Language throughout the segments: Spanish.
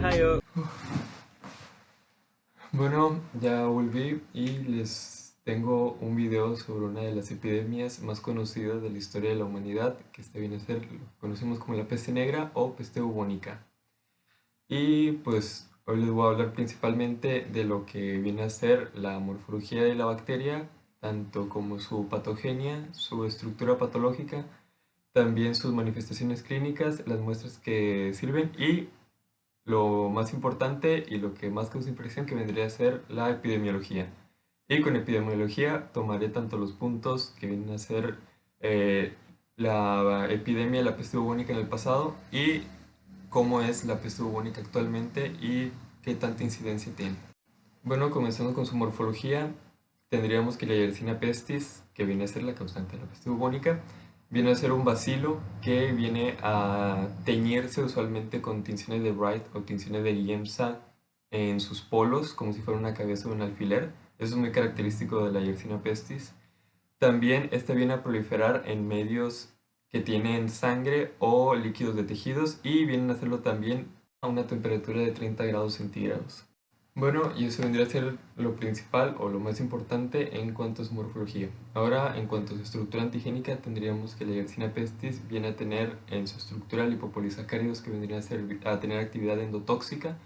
tayo. Bueno, ya volví y les tengo un video sobre una de las epidemias más conocidas de la historia de la humanidad, que este viene a ser lo que conocemos como la peste negra o peste bubónica. Y pues hoy les voy a hablar principalmente de lo que viene a ser la morfología de la bacteria, tanto como su patogenia, su estructura patológica, también sus manifestaciones clínicas, las muestras que sirven y lo más importante y lo que más causa impresión que vendría a ser la epidemiología. Y con epidemiología tomaré tanto los puntos que vienen a ser eh, la epidemia de la peste bubónica en el pasado y cómo es la peste bubónica actualmente y qué tanta incidencia tiene. Bueno, comenzando con su morfología, tendríamos que la Yersinia pestis, que viene a ser la causante de la peste bubónica, viene a ser un bacilo que viene a teñirse usualmente con tinciones de Bright o tinciones de Giemsa en sus polos, como si fuera una cabeza de un alfiler. Eso es muy característico de la Yersinia pestis. También esta viene a proliferar en medios que tienen sangre o líquidos de tejidos y vienen a hacerlo también a una temperatura de 30 grados centígrados. Bueno, y eso vendría a ser lo principal o lo más importante en cuanto a su morfología. Ahora, en cuanto a su estructura antigénica, tendríamos que la Yersinia pestis viene a tener en su estructura lipopolisacáridos que vendrían a tener actividad endotóxica.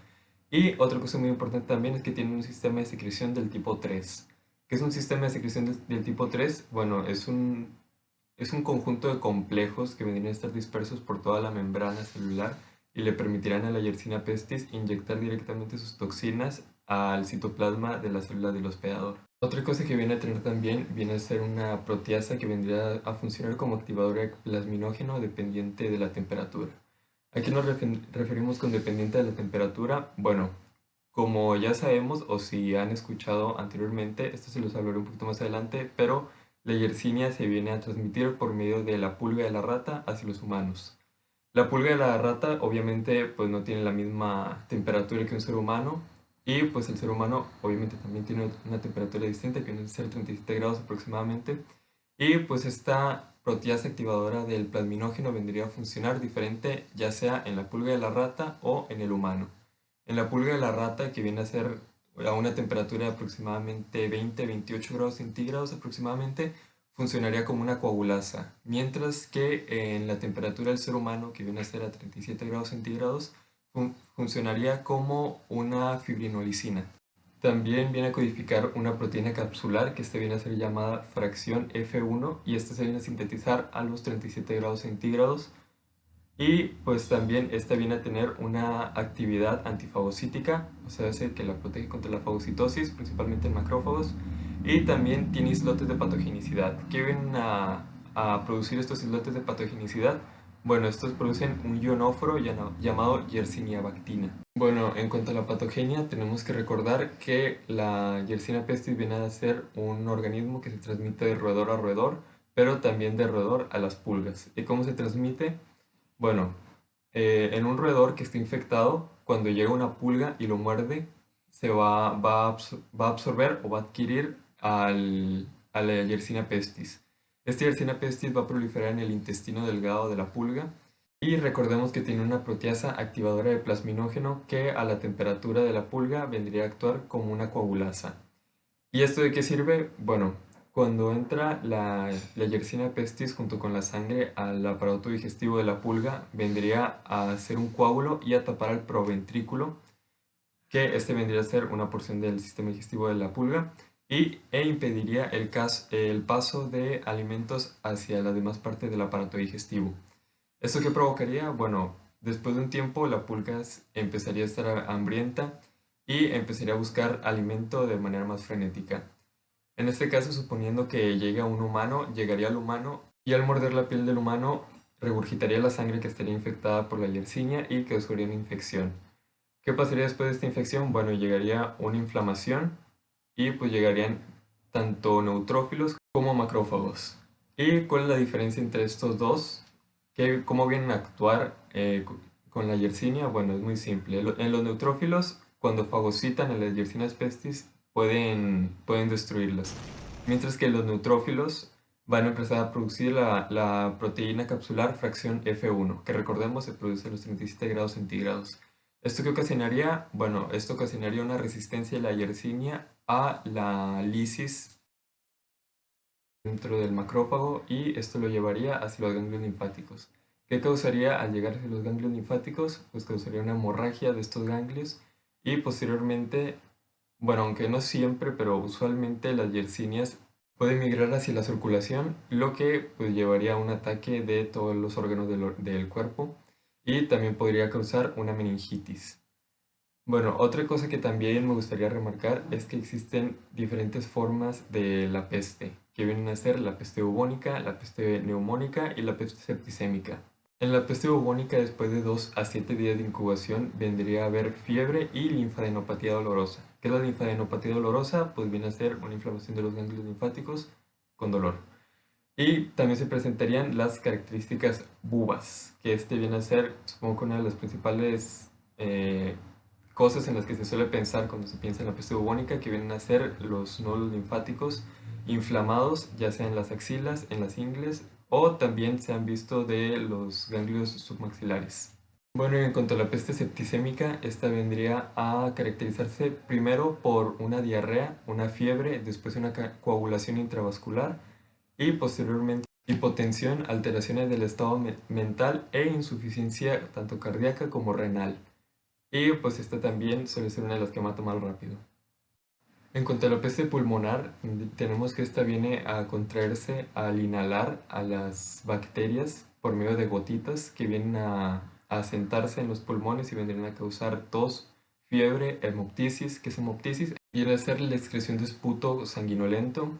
Y otra cosa muy importante también es que tiene un sistema de secreción del tipo 3. ¿Qué es un sistema de secreción del tipo 3? Bueno, es un conjunto de complejos que vendrían a estar dispersos por toda la membrana celular y le permitirán a la Yersinia pestis inyectar directamente sus toxinas al citoplasma de la célula del hospedador. Otra cosa que viene a tener también viene a ser una proteasa que vendría a funcionar como activador de plasminógeno dependiente de la temperatura. ¿A qué nos referimos con dependiente de la temperatura? Bueno, como ya sabemos o si han escuchado anteriormente, esto se los hablaré un poquito más adelante, pero la Yersinia se viene a transmitir por medio de la pulga de la rata hacia los humanos. La pulga de la rata obviamente pues no tiene la misma temperatura que un ser humano y pues el ser humano obviamente también tiene una temperatura distinta que viene a ser 37 grados aproximadamente y pues esta proteasa activadora del plasminógeno vendría a funcionar diferente ya sea en la pulga de la rata o en el humano. En la pulga de la rata, que viene a ser a una temperatura de aproximadamente 20-28 grados centígrados aproximadamente, funcionaría como una coagulasa, mientras que en la temperatura del ser humano, que viene a ser a 37 grados centígrados, funcionaría como una fibrinolicina. También viene a codificar una proteína capsular que viene a ser llamada fracción F1 y esta se viene a sintetizar a los 37 grados centígrados y pues también esta viene a tener una actividad antifagocítica, o sea, hace que la protege contra la fagocitosis, principalmente en macrófagos, y también tiene islotes de patogenicidad. ¿Qué vienen a producir estos islotes de patogenicidad? Bueno, estos producen un ionóforo llamado Yersinia bactina. Bueno, en cuanto a la patogenia, tenemos que recordar que la Yersinia pestis viene a ser un organismo que se transmite de roedor a roedor, pero también de roedor a las pulgas. ¿Y cómo se transmite? Bueno, en un roedor que esté infectado, cuando llega una pulga y lo muerde, va a absorber o va a adquirir a la Yersinia pestis. Esta Yersinia pestis va a proliferar en el intestino delgado de la pulga y recordemos que tiene una proteasa activadora de plasminógeno que a la temperatura de la pulga vendría a actuar como una coagulasa. ¿Y esto de qué sirve? Bueno, cuando entra la Yersinia pestis junto con la sangre al aparato digestivo de la pulga, vendría a ser un coágulo y a tapar al proventrículo, que este vendría a ser una porción del sistema digestivo de la pulga, e impediría el paso de alimentos hacia la demás parte del aparato digestivo. ¿Esto qué provocaría? Bueno, después de un tiempo la pulga empezaría a estar hambrienta y empezaría a buscar alimento de manera más frenética. En este caso, suponiendo que llegue a un humano, llegaría al humano y al morder la piel del humano regurgitaría la sangre que estaría infectada por la Yersinia y causaría una infección. ¿Qué pasaría después de esta infección? Bueno, llegaría una inflamación y pues llegarían tanto neutrófilos como macrófagos. ¿Y cuál es la diferencia entre estos dos? ¿Cómo vienen a actuar con la Yersinia? Bueno, es muy simple. En los neutrófilos, cuando fagocitan a las Yersinia pestis, pueden destruirlas. Mientras que los neutrófilos van a empezar a producir la proteína capsular fracción F1, que recordemos se produce a los 37 grados centígrados. ¿Esto qué ocasionaría? Bueno, esto ocasionaría una resistencia de la Yersinia a la lisis dentro del macrófago y esto lo llevaría hacia los ganglios linfáticos. ¿Qué causaría al llegar hacia los ganglios linfáticos? Pues causaría una hemorragia de estos ganglios y posteriormente, bueno, aunque no siempre, pero usualmente las yersinias pueden migrar hacia la circulación, lo que pues llevaría a un ataque de todos los órganos del cuerpo y también podría causar una meningitis. Bueno, otra cosa que también me gustaría remarcar es que existen diferentes formas de la peste, que vienen a ser la peste bubónica, la peste neumónica y la peste septicémica. En la peste bubónica, después de 2 a 7 días de incubación, vendría a haber fiebre y linfadenopatía dolorosa. ¿Qué es la linfadenopatía dolorosa? Pues viene a ser una inflamación de los ganglios linfáticos con dolor. Y también se presentarían las características bubas, que este viene a ser, supongo que una de las principales cosas en las que se suele pensar cuando se piensa en la peste bubónica, que vienen a ser los nódulos linfáticos inflamados, ya sea en las axilas, en las ingles, o también se han visto de los ganglios submaxilares. Bueno, y en cuanto a la peste septicémica, esta vendría a caracterizarse primero por una diarrea, una fiebre, después una coagulación intravascular y posteriormente hipotensión, alteraciones del estado mental e insuficiencia tanto cardíaca como renal. Y pues esta también suele ser una de las que mata más rápido. En cuanto a la peste pulmonar, tenemos que esta viene a contraerse al inhalar a las bacterias por medio de gotitas que vienen a sentarse en los pulmones y vendrían a causar tos, fiebre, hemoptisis. ¿Qué es hemoptisis? Viene a ser la excreción de esputo sanguinolento,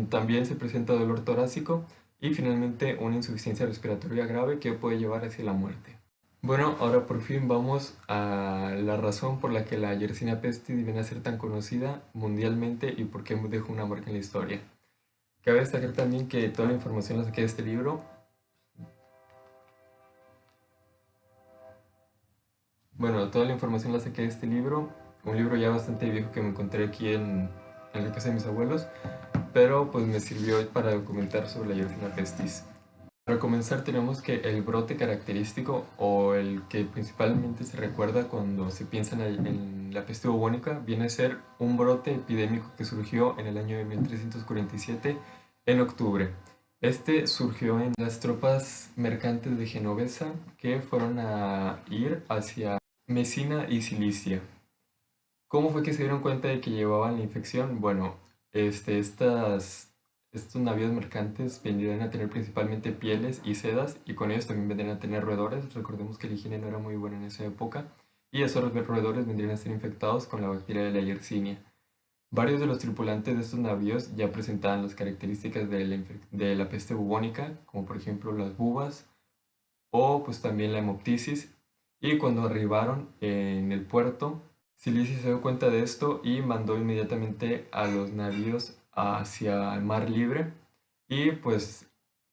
también se presenta dolor torácico y finalmente una insuficiencia respiratoria grave que puede llevar hacia la muerte. Bueno, ahora por fin vamos a la razón por la que la Yersinia pestis viene a ser tan conocida mundialmente y por qué dejó una marca en la historia. Cabe destacar también que toda la información la saqué de este libro. Bueno, toda la información la saqué de este libro, un libro ya bastante viejo que me encontré aquí en la casa de mis abuelos, pero pues me sirvió para documentar sobre la Yersinia pestis. Para comenzar tenemos que el brote característico o el que principalmente se recuerda cuando se piensa en la peste bubónica viene a ser un brote epidémico que surgió en el año de 1347 en octubre. Este surgió en las tropas mercantes de Genovesa que fueron a ir hacia Mesina y Cilicia. ¿Cómo fue que se dieron cuenta de que llevaban la infección? Bueno, estos navíos mercantes vendrían a tener principalmente pieles y sedas y con ellos también vendrían a tener roedores. Recordemos que la higiene no era muy buena en esa época y esos roedores vendrían a ser infectados con la bacteria de la Yersinia. Varios de los tripulantes de estos navíos ya presentaban las características de la peste bubónica, como por ejemplo las bubas o pues también la hemoptisis, y cuando arribaron en el puerto, Cilicia se dio cuenta de esto y mandó inmediatamente a los navíos hacia el mar libre y pues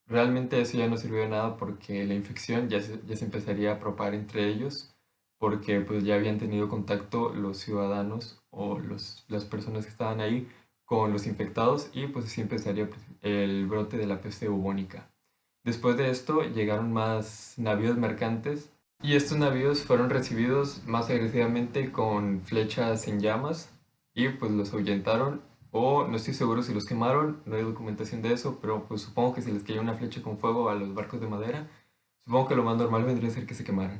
realmente eso ya no sirvió de nada porque la infección ya se empezaría a propagar entre ellos porque pues ya habían tenido contacto los ciudadanos o las personas que estaban ahí con los infectados y pues así empezaría el brote de la peste bubónica. Después de esto llegaron más navíos mercantes y estos navíos fueron recibidos más agresivamente con flechas en llamas y pues los ahuyentaron o no estoy seguro si los quemaron, no hay documentación de eso, pero pues supongo que si les cayó una flecha con fuego a los barcos de madera, supongo que lo más normal vendría a ser que se quemaran.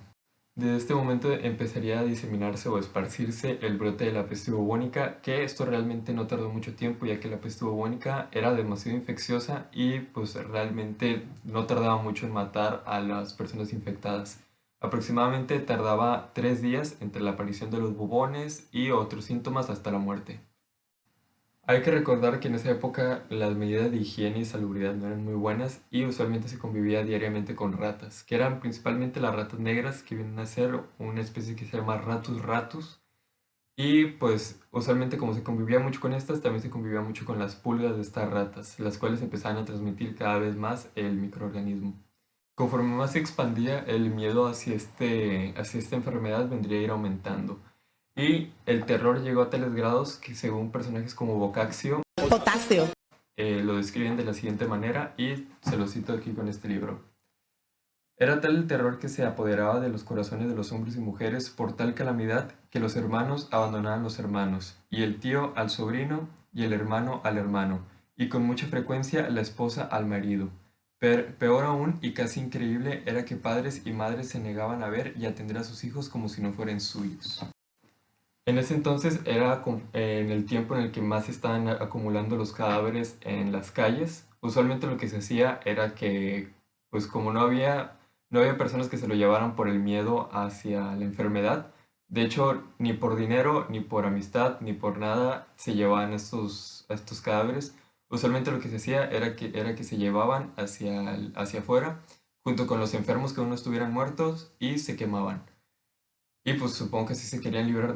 Desde este momento empezaría a diseminarse o esparcirse el brote de la peste bubónica, que esto realmente no tardó mucho tiempo, ya que la peste bubónica era demasiado infecciosa y pues realmente no tardaba mucho en matar a las personas infectadas. Aproximadamente tardaba 3 días entre la aparición de los bubones y otros síntomas hasta la muerte. Hay que recordar que en esa época las medidas de higiene y salubridad no eran muy buenas y usualmente se convivía diariamente con ratas, que eran principalmente las ratas negras que vienen a ser una especie que se llama Ratus ratus. Y pues usualmente como se convivía mucho con estas, también se convivía mucho con las pulgas de estas ratas, las cuales empezaban a transmitir cada vez más el microorganismo. Conforme más se expandía, el miedo hacia esta enfermedad vendría a ir aumentando. Y el terror llegó a tales grados que según personajes como Boccaccio, lo describen de la siguiente manera y se lo cito aquí con este libro. Era tal el terror que se apoderaba de los corazones de los hombres y mujeres por tal calamidad que los hermanos abandonaban los hermanos, y el tío al sobrino, y el hermano al hermano, y con mucha frecuencia la esposa al marido. Peor aún y casi increíble era que padres y madres se negaban a ver y atender a sus hijos como si no fueran suyos. En ese entonces era en el tiempo en el que más se estaban acumulando los cadáveres en las calles. Usualmente lo que se hacía era que, pues como no había personas que se lo llevaran por el miedo hacia la enfermedad. De hecho, ni por dinero, ni por amistad, ni por nada se llevaban estos cadáveres. Usualmente lo que se hacía era que se llevaban hacia afuera, junto con los enfermos que aún no estuvieran muertos, y se quemaban. Y pues supongo que sí se querían librar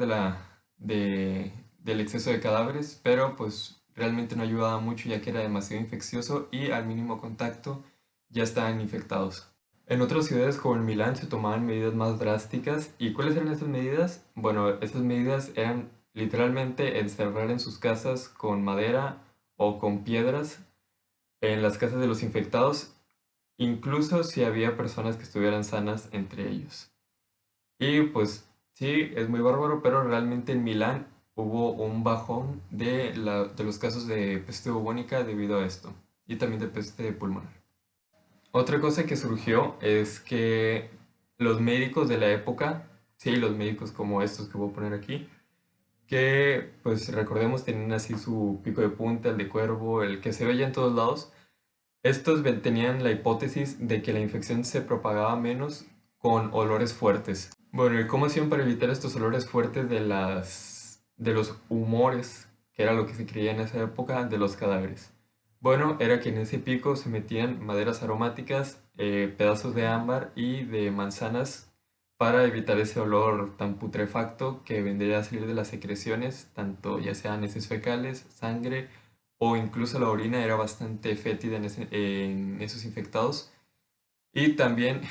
del exceso de cadáveres, pero pues realmente no ayudaba mucho ya que era demasiado infeccioso y al mínimo contacto ya estaban infectados. En otras ciudades como en Milán se tomaban medidas más drásticas. ¿Y cuáles eran estas medidas? Bueno, estas medidas eran literalmente encerrar en sus casas con madera o con piedras en las casas de los infectados, incluso si había personas que estuvieran sanas entre ellos. Y pues sí, es muy bárbaro, pero realmente en Milán hubo un bajón de los casos de peste bubónica debido a esto, y también de peste pulmonar. Otra cosa que surgió es que los médicos de la época, sí, los médicos como estos que voy a poner aquí, que pues recordemos tenían así su pico de punta, el de cuervo, el que se veía en todos lados. Estos tenían la hipótesis de que la infección se propagaba menos con olores fuertes. Bueno, ¿y cómo hacían para evitar estos olores fuertes de los humores, que era lo que se creía en esa época, de los cadáveres? Bueno, era que en ese pico se metían maderas aromáticas, pedazos de ámbar y de manzanas para evitar ese olor tan putrefacto que vendría a salir de las secreciones, tanto ya sean heces fecales, sangre o incluso la orina era bastante fétida en esos infectados. Y también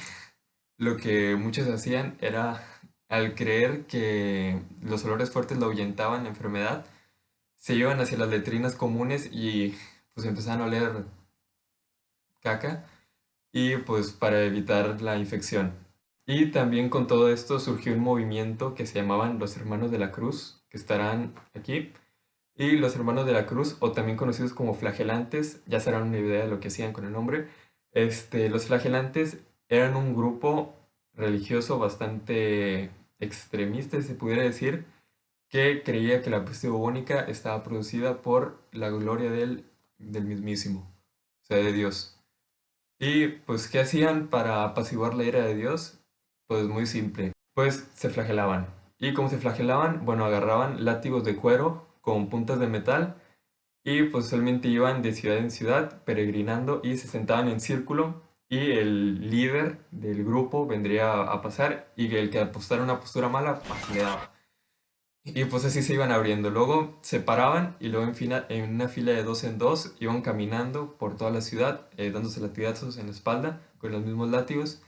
lo que muchos hacían era, al creer que los olores fuertes lo ahuyentaban la enfermedad, se iban hacia las letrinas comunes y pues empezaban a oler caca y pues para evitar la infección. Y también con todo esto surgió un movimiento que se llamaban los Hermanos de la Cruz, que estarán aquí. Y los Hermanos de la Cruz, o también conocidos como flagelantes, ya se harán una idea de lo que hacían con el nombre. Los flagelantes eran un grupo religioso bastante extremista, si se pudiera decir, que creía que la peste bubónica estaba producida por la gloria del mismísimo, o sea, de Dios. Y pues, ¿qué hacían para apaciguar la ira de Dios? Pues muy simple, pues se flagelaban. ¿Y cómo se flagelaban? Bueno, agarraban látigos de cuero con puntas de metal y pues usualmente iban de ciudad en ciudad peregrinando y se sentaban en círculo y el líder del grupo vendría a pasar y el que apostara una postura mala, pues le daba. Y pues así se iban abriendo. Luego se paraban y luego en una fila de dos en dos iban caminando por toda la ciudad, dándose latigazos en la espalda con los mismos látigos.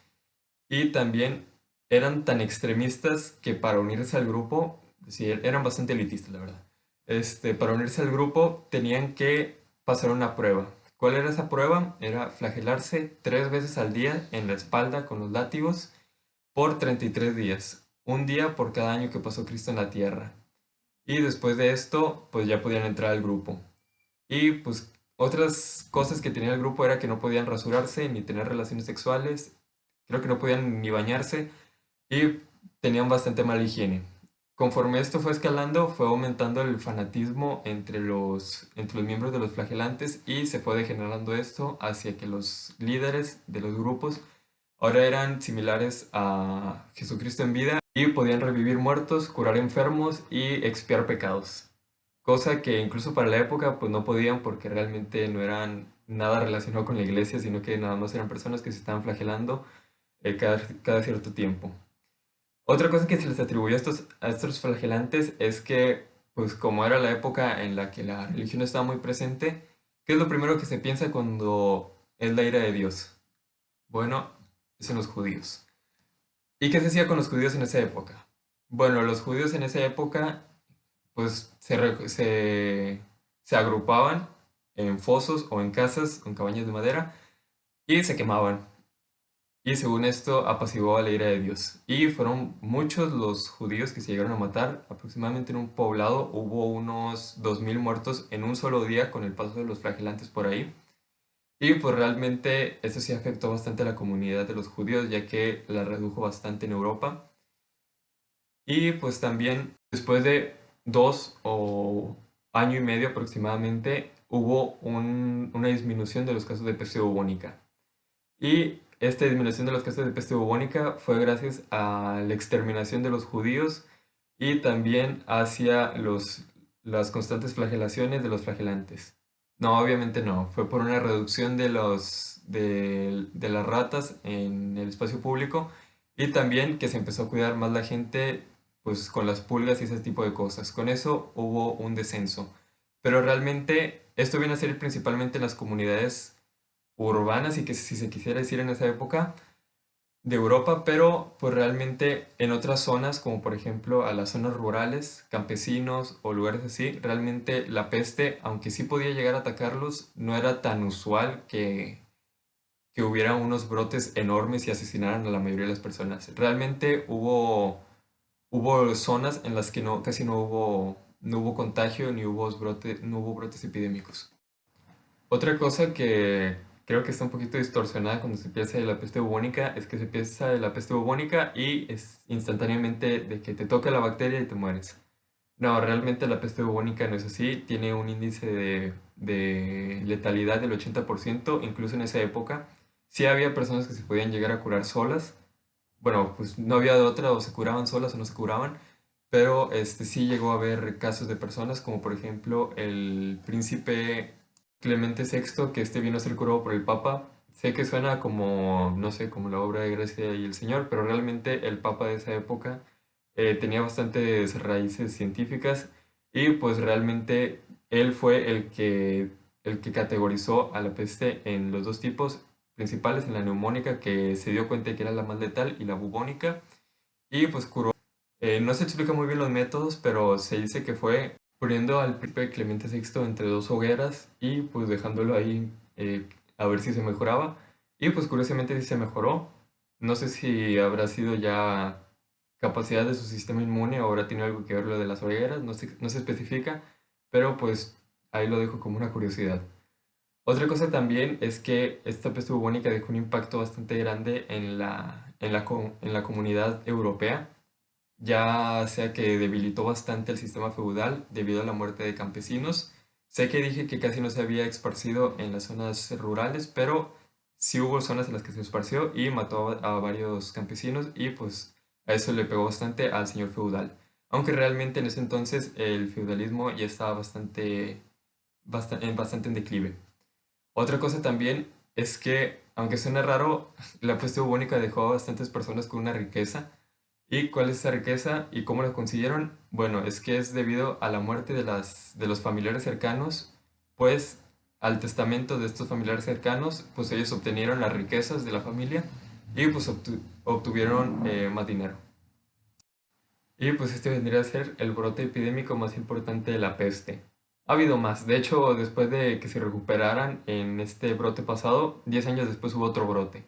Y también eran tan extremistas que para unirse al grupo, sí, eran bastante elitistas, la verdad. Para unirse al grupo tenían que pasar una prueba. ¿Cuál era esa prueba? Era flagelarse 3 veces al día en la espalda con los látigos por 33 días. Un día por cada año que pasó Cristo en la tierra. Y después de esto, pues ya podían entrar al grupo. Y pues otras cosas que tenía el grupo era que no podían rasurarse ni tener relaciones sexuales. Creo que no podían ni bañarse y tenían bastante mala higiene. Conforme esto fue escalando, fue aumentando el fanatismo entre los miembros de los flagelantes y se fue degenerando esto hacia que los líderes de los grupos ahora eran similares a Jesucristo en vida y podían revivir muertos, curar enfermos y expiar pecados. Cosa que incluso para la época pues no podían porque realmente no eran nada relacionado con la iglesia, sino que nada más eran personas que se estaban flagelando cada cierto tiempo. Otra cosa que se les atribuyó a estos flagelantes es que, pues como era la época en la que la religión estaba muy presente, ¿qué es lo primero que se piensa cuando es la ira de Dios? Bueno, es en los judíos. ¿Y qué se hacía con los judíos en esa época? Bueno, los judíos en esa época, pues se agrupaban en fosos o en casas con cabañas de madera y se quemaban. y según esto apaciguó a la ira de Dios. Y fueron muchos los judíos que se llegaron a matar, aproximadamente en un poblado hubo unos 2000 muertos en un solo día con el paso de los flagelantes por ahí. Y pues realmente eso sí afectó bastante a la comunidad de los judíos, ya que la redujo bastante en Europa. Y pues también después de 2 o año y medio aproximadamente hubo una disminución de los casos de peste bubónica. Y esta disminución de los casos de peste bubónica fue gracias a la exterminación de los judíos y también hacia las constantes flagelaciones de los flagelantes. No, obviamente no, fue por una reducción de las ratas en el espacio público y también que se empezó a cuidar más la gente pues con las pulgas y ese tipo de cosas. Con eso hubo un descenso. Pero realmente esto viene a ser principalmente en las comunidades urbanas y que si se quisiera decir en esa época de Europa, pero pues realmente en otras zonas, como por ejemplo a las zonas rurales, campesinos o lugares así, realmente la peste, aunque sí podía llegar a atacarlos, no era tan usual que hubiera unos brotes enormes y asesinaran a la mayoría de las personas. Realmente hubo zonas en las que casi no hubo contagio ni no hubo brotes epidémicos. Otra cosa que creo que está un poquito distorsionada cuando se piensa de la peste bubónica es que se piensa de la peste bubónica y es instantáneamente de que te toca la bacteria y te mueres. No, realmente la peste bubónica no es así, tiene un índice de letalidad del 80%, incluso en esa época. Sí había personas que se podían llegar a curar solas, bueno, pues no había de otra, o se curaban solas o no se curaban, pero sí llegó a haber casos de personas, como por ejemplo el príncipe Clemente VI, que vino a ser curado por el Papa. Sé que suena como, no sé, como la obra de Grecia y el Señor, pero realmente el Papa de esa época tenía bastantes raíces científicas y pues realmente él fue el que categorizó a la peste en los dos tipos principales, en la neumónica, que se dio cuenta de que era la más letal, y la bubónica, y pues curó. No se explica muy bien los métodos, pero se dice que fue poniendo al príncipe Clemente VI entre dos hogueras y pues dejándolo ahí a ver si se mejoraba. Y pues curiosamente sí se mejoró. No sé si habrá sido ya capacidad de su sistema inmune o habrá tenido algo que ver lo de las hogueras, no se especifica, pero pues ahí lo dejo como una curiosidad. Otra cosa también es que esta peste bubónica dejó un impacto bastante grande en la comunidad europea, ya sea que debilitó bastante el sistema feudal debido a la muerte de campesinos. Sé que dije que casi no se había esparcido en las zonas rurales, pero sí hubo zonas en las que se esparció y mató a varios campesinos y pues a eso le pegó bastante al señor feudal. Aunque realmente en ese entonces el feudalismo ya estaba bastante en declive. Otra cosa también es que, aunque suene raro, la peste bubónica dejó a bastantes personas con una riqueza. ¿Y cuál es esa riqueza y cómo la consiguieron? Bueno, es que es debido a la muerte de los familiares cercanos, pues al testamento de estos familiares cercanos, pues ellos obtenieron las riquezas de la familia y pues obtuvieron más dinero. Y pues este vendría a ser el brote epidémico más importante de la peste. Ha habido más. De hecho, después de que se recuperaran en este brote pasado, 10 años después hubo otro brote.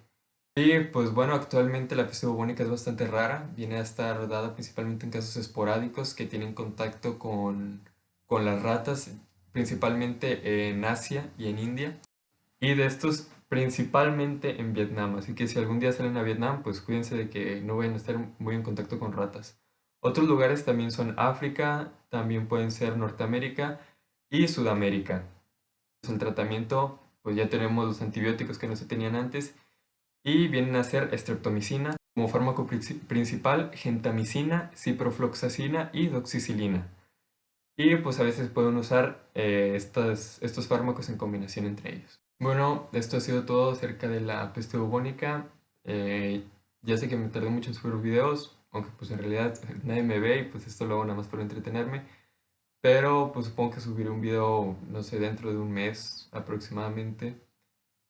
Y pues bueno, actualmente la peste bubónica es bastante rara. Viene a estar dada principalmente en casos esporádicos que tienen contacto con las ratas, principalmente en Asia y en India. Y de estos principalmente en Vietnam. Así que si algún día salen a Vietnam, pues cuídense de que no vayan a estar muy en contacto con ratas. Otros lugares también son África, también pueden ser Norteamérica y Sudamérica. El tratamiento, pues ya tenemos los antibióticos que no se tenían antes y vienen a ser streptomicina, como fármaco principal, gentamicina, ciprofloxacina y doxicilina. Y pues a veces pueden usar estos fármacos en combinación entre ellos. Bueno, esto ha sido todo acerca de la peste bubónica. Eh, ya sé que me tardé mucho en subir videos, aunque pues en realidad nadie me ve y pues esto lo hago nada más para entretenerme. Pero pues supongo que subiré un video, no sé, dentro de un mes aproximadamente.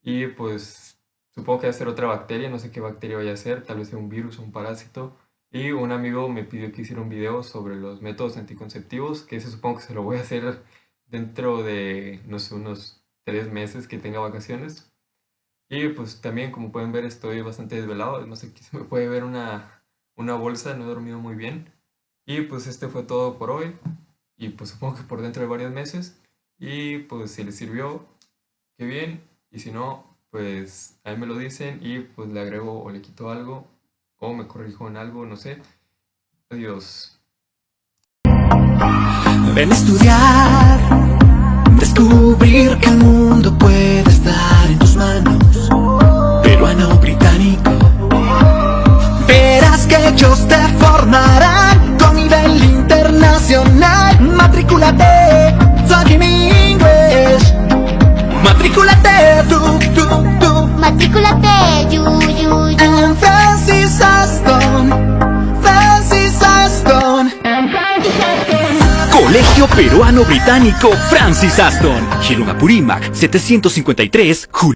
Y pues supongo que va a ser otra bacteria, no sé qué bacteria vaya a ser, tal vez sea un virus o un parásito. Y un amigo me pidió que hiciera un video sobre los métodos anticonceptivos, que ese supongo que se lo voy a hacer dentro de, no sé, unos 3 meses que tenga vacaciones. Y pues también, como pueden ver, estoy bastante desvelado. No sé, aquí se me puede ver una bolsa, no he dormido muy bien. Y pues este fue todo por hoy. Y pues supongo que por dentro de varios meses. Y pues si les sirvió, qué bien. Y si no, pues ahí me lo dicen y pues le agrego o le quito algo o me corrijo en algo, no sé. Adiós. Ven a estudiar, descubrir que el mundo puede estar en tus manos. Peruano británico, verás que ellos te formarán con nivel internacional. Matrículate, Talking English. Matrículate, tú. Matrículate, En Francis Aston. Colegio Peruano Británico Francis Aston, Hirumapurímac 753, Julio.